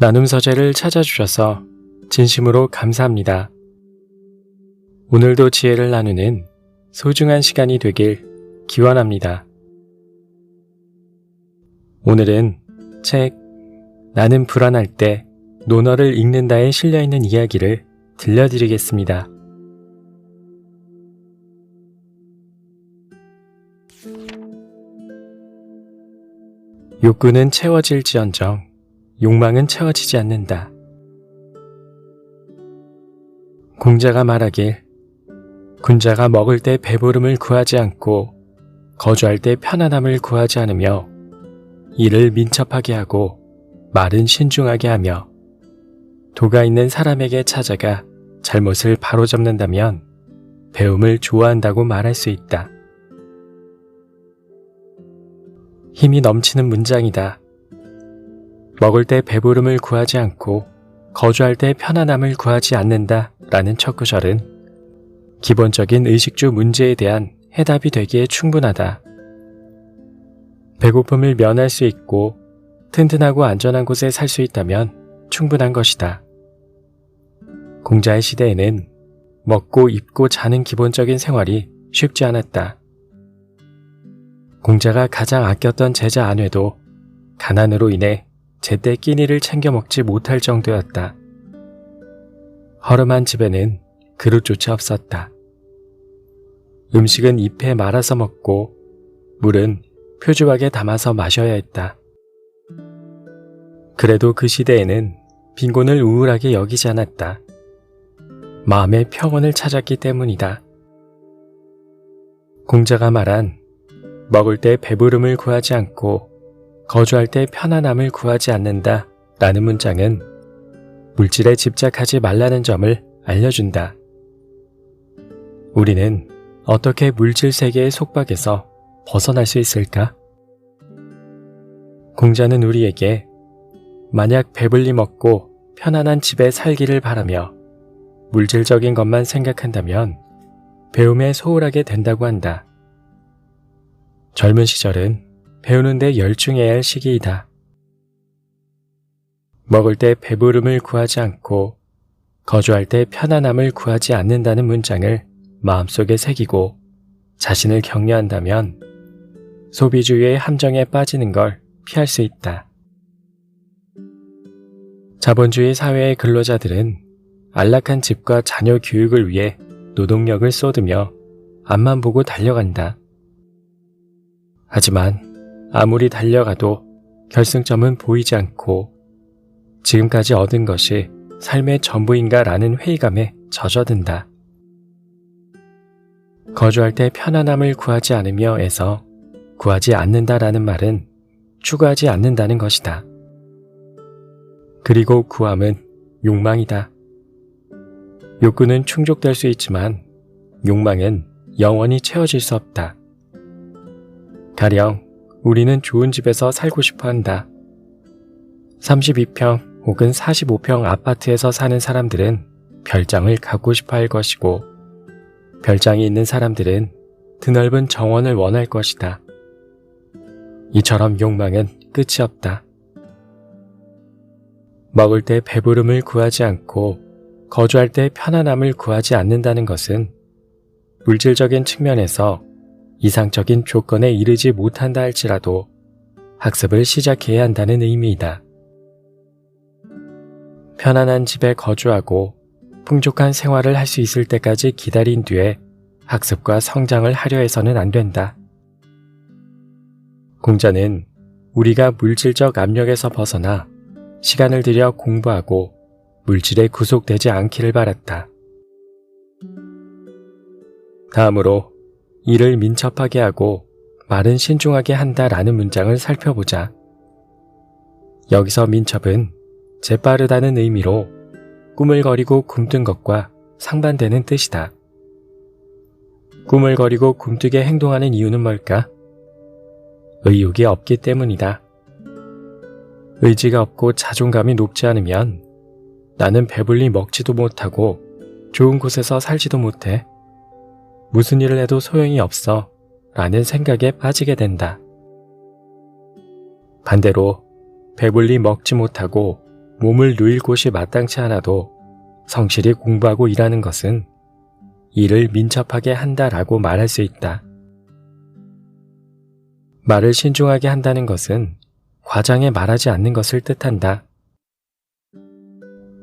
나눔 서재를 찾아주셔서 진심으로 감사합니다. 오늘도 지혜를 나누는 소중한 시간이 되길 기원합니다. 오늘은 책 나는 불안할 때 논어를 읽는다에 실려있는 이야기를 들려드리겠습니다. 욕구는 채워질지언정 욕망은 채워지지 않는다. 공자가 말하길 군자가 먹을 때 배부름을 구하지 않고 거주할 때 편안함을 구하지 않으며 이를 민첩하게 하고 말은 신중하게 하며 도가 있는 사람에게 찾아가 잘못을 바로잡는다면 배움을 좋아한다고 말할 수 있다. 힘이 넘치는 문장이다. 먹을 때 배부름을 구하지 않고 거주할 때 편안함을 구하지 않는다 라는 첫 구절은 기본적인 의식주 문제에 대한 해답이 되기에 충분하다. 배고픔을 면할 수 있고 튼튼하고 안전한 곳에 살 수 있다면 충분한 것이다. 공자의 시대에는 먹고 입고 자는 기본적인 생활이 쉽지 않았다. 공자가 가장 아꼈던 제자 안회도 가난으로 인해 제때 끼니를 챙겨 먹지 못할 정도였다. 허름한 집에는 그릇조차 없었다. 음식은 잎에 말아서 먹고 물은 표주박에 담아서 마셔야 했다. 그래도 그 시대에는 빈곤을 우울하게 여기지 않았다. 마음의 평온을 찾았기 때문이다. 공자가 말한 먹을 때 배부름을 구하지 않고 거주할 때 편안함을 구하지 않는다 라는 문장은 물질에 집착하지 말라는 점을 알려준다. 우리는 어떻게 물질 세계의 속박에서 벗어날 수 있을까? 공자는 우리에게 만약 배불리 먹고 편안한 집에 살기를 바라며 물질적인 것만 생각한다면 배움에 소홀하게 된다고 한다. 젊은 시절은 배우는 데 열중해야 할 시기이다. 먹을 때 배부름을 구하지 않고 거주할 때 편안함을 구하지 않는다는 문장을 마음속에 새기고 자신을 격려한다면 소비주의의 함정에 빠지는 걸 피할 수 있다. 자본주의 사회의 근로자들은 안락한 집과 자녀 교육을 위해 노동력을 쏟으며 앞만 보고 달려간다. 하지만 아무리 달려가도 결승점은 보이지 않고 지금까지 얻은 것이 삶의 전부인가라는 회의감에 젖어든다. 거주할 때 편안함을 구하지 않으며에서 구하지 않는다라는 말은 추구하지 않는다는 것이다. 그리고 구함은 욕망이다. 욕구는 충족될 수 있지만 욕망은 영원히 채워질 수 없다. 가령 우리는 좋은 집에서 살고 싶어 한다. 32평 혹은 45평 아파트에서 사는 사람들은 별장을 갖고 싶어 할 것이고 별장이 있는 사람들은 드넓은 정원을 원할 것이다. 이처럼 욕망은 끝이 없다. 먹을 때 배부름을 구하지 않고 거주할 때 편안함을 구하지 않는다는 것은 물질적인 측면에서 이상적인 조건에 이르지 못한다 할지라도 학습을 시작해야 한다는 의미이다. 편안한 집에 거주하고 풍족한 생활을 할 수 있을 때까지 기다린 뒤에 학습과 성장을 하려 해서는 안 된다. 공자는 우리가 물질적 압력에서 벗어나 시간을 들여 공부하고 물질에 구속되지 않기를 바랐다. 다음으로 이를 민첩하게 하고 말은 신중하게 한다라는 문장을 살펴보자. 여기서 민첩은 재빠르다는 의미로 꾸물거리고 굼뜬 것과 상반되는 뜻이다. 꾸물거리고 굼뜨게 행동하는 이유는 뭘까? 의욕이 없기 때문이다. 의지가 없고 자존감이 높지 않으면 나는 배불리 먹지도 못하고 좋은 곳에서 살지도 못해. 무슨 일을 해도 소용이 없어 라는 생각에 빠지게 된다. 반대로 배불리 먹지 못하고 몸을 누일 곳이 마땅치 않아도 성실히 공부하고 일하는 것은 일을 민첩하게 한다라고 말할 수 있다. 말을 신중하게 한다는 것은 과장에 말하지 않는 것을 뜻한다.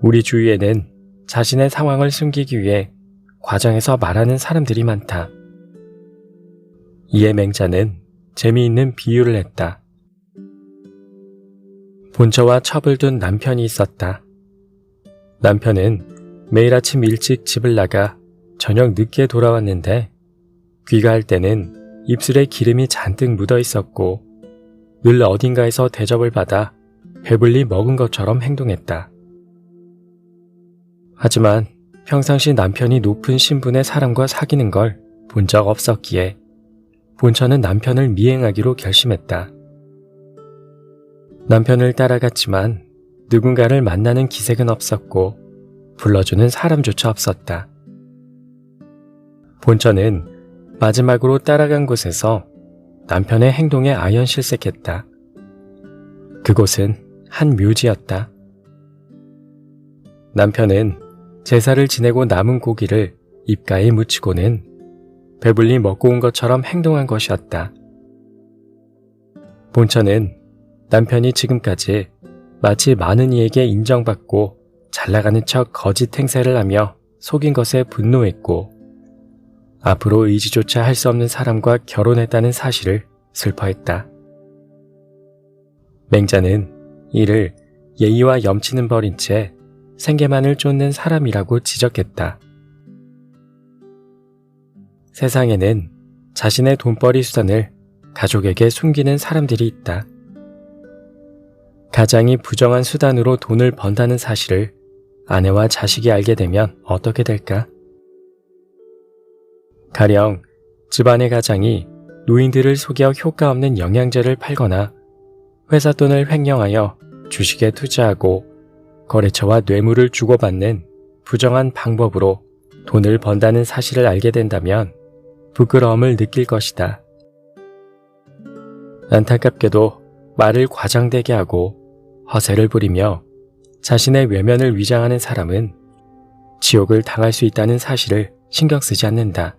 우리 주위에는 자신의 상황을 숨기기 위해 과장해서 말하는 사람들이 많다. 이에 맹자는 재미있는 비유를 했다. 본처와 첩을 둔 남편이 있었다. 남편은 매일 아침 일찍 집을 나가 저녁 늦게 돌아왔는데 귀가할 때는 입술에 기름이 잔뜩 묻어 있었고 늘 어딘가에서 대접을 받아 배불리 먹은 것처럼 행동했다. 하지만 평상시 남편이 높은 신분의 사람과 사귀는 걸 본 적 없었기에 본처는 남편을 미행하기로 결심했다. 남편을 따라갔지만 누군가를 만나는 기색은 없었고 불러주는 사람조차 없었다. 본처는 마지막으로 따라간 곳에서 남편의 행동에 아연실색했다. 그곳은 한 묘지였다. 남편은 제사를 지내고 남은 고기를 입가에 묻히고는 배불리 먹고 온 것처럼 행동한 것이었다. 본처는 남편이 지금까지 마치 많은 이에게 인정받고 잘나가는 척 거짓 행세를 하며 속인 것에 분노했고 앞으로 의지조차 할 수 없는 사람과 결혼했다는 사실을 슬퍼했다. 맹자는 이를 예의와 염치는 버린 채 생계만을 쫓는 사람이라고 지적했다. 세상에는 자신의 돈벌이 수단을 가족에게 숨기는 사람들이 있다. 가장이 부정한 수단으로 돈을 번다는 사실을 아내와 자식이 알게 되면 어떻게 될까? 가령 집안의 가장이 노인들을 속여 효과 없는 영양제를 팔거나 회사 돈을 횡령하여 주식에 투자하고 거래처와 뇌물을 주고받는 부정한 방법으로 돈을 번다는 사실을 알게 된다면 부끄러움을 느낄 것이다. 안타깝게도 말을 과장되게 하고 허세를 부리며 자신의 외면을 위장하는 사람은 지옥을 당할 수 있다는 사실을 신경 쓰지 않는다.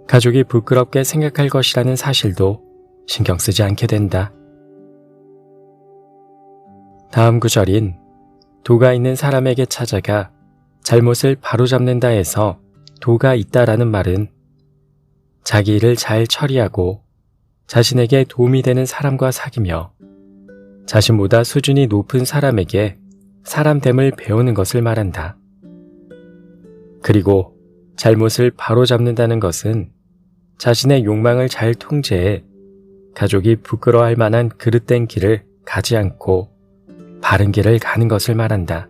가족이 부끄럽게 생각할 것이라는 사실도 신경 쓰지 않게 된다. 다음 구절인 도가 있는 사람에게 찾아가 잘못을 바로잡는다 해서 도가 있다라는 말은 자기 일을 잘 처리하고 자신에게 도움이 되는 사람과 사귀며 자신보다 수준이 높은 사람에게 사람됨을 배우는 것을 말한다. 그리고 잘못을 바로잡는다는 것은 자신의 욕망을 잘 통제해 가족이 부끄러워할 만한 그릇된 길을 가지 않고 바른 길을 가는 것을 말한다.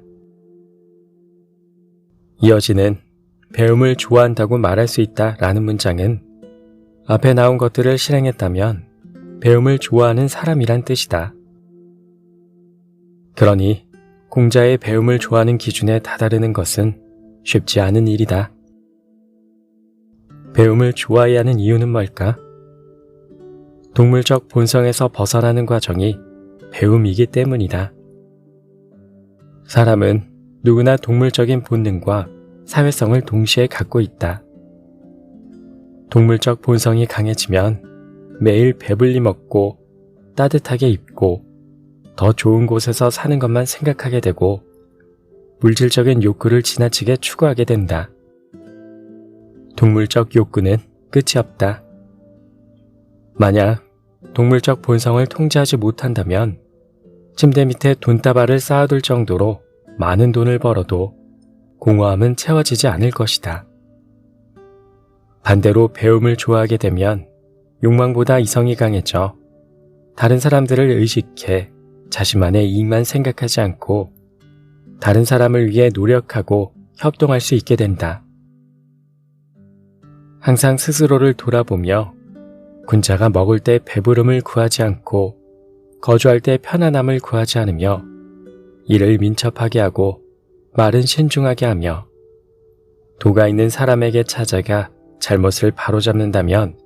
이어지는 배움을 좋아한다고 말할 수 있다라는 문장은 앞에 나온 것들을 실행했다면 배움을 좋아하는 사람이란 뜻이다. 그러니 공자의 배움을 좋아하는 기준에 다다르는 것은 쉽지 않은 일이다. 배움을 좋아해야 하는 이유는 뭘까? 동물적 본성에서 벗어나는 과정이 배움이기 때문이다. 사람은 누구나 동물적인 본능과 사회성을 동시에 갖고 있다. 동물적 본성이 강해지면 매일 배불리 먹고 따뜻하게 입고 더 좋은 곳에서 사는 것만 생각하게 되고 물질적인 욕구를 지나치게 추구하게 된다. 동물적 욕구는 끝이 없다. 만약 동물적 본성을 통제하지 못한다면 침대 밑에 돈다발을 쌓아둘 정도로 많은 돈을 벌어도 공허함은 채워지지 않을 것이다. 반대로 배움을 좋아하게 되면 욕망보다 이성이 강해져 다른 사람들을 의식해 자신만의 이익만 생각하지 않고 다른 사람을 위해 노력하고 협동할 수 있게 된다. 항상 스스로를 돌아보며 군자가 먹을 때 배부름을 구하지 않고 거주할 때 편안함을 구하지 않으며 일을 민첩하게 하고 말은 신중하게 하며 도가 있는 사람에게 찾아가 잘못을 바로잡는다면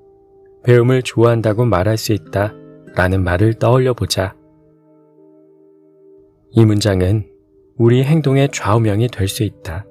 배움을 좋아한다고 말할 수 있다 라는 말을 떠올려 보자. 이 문장은 우리 행동의 좌우명이 될 수 있다.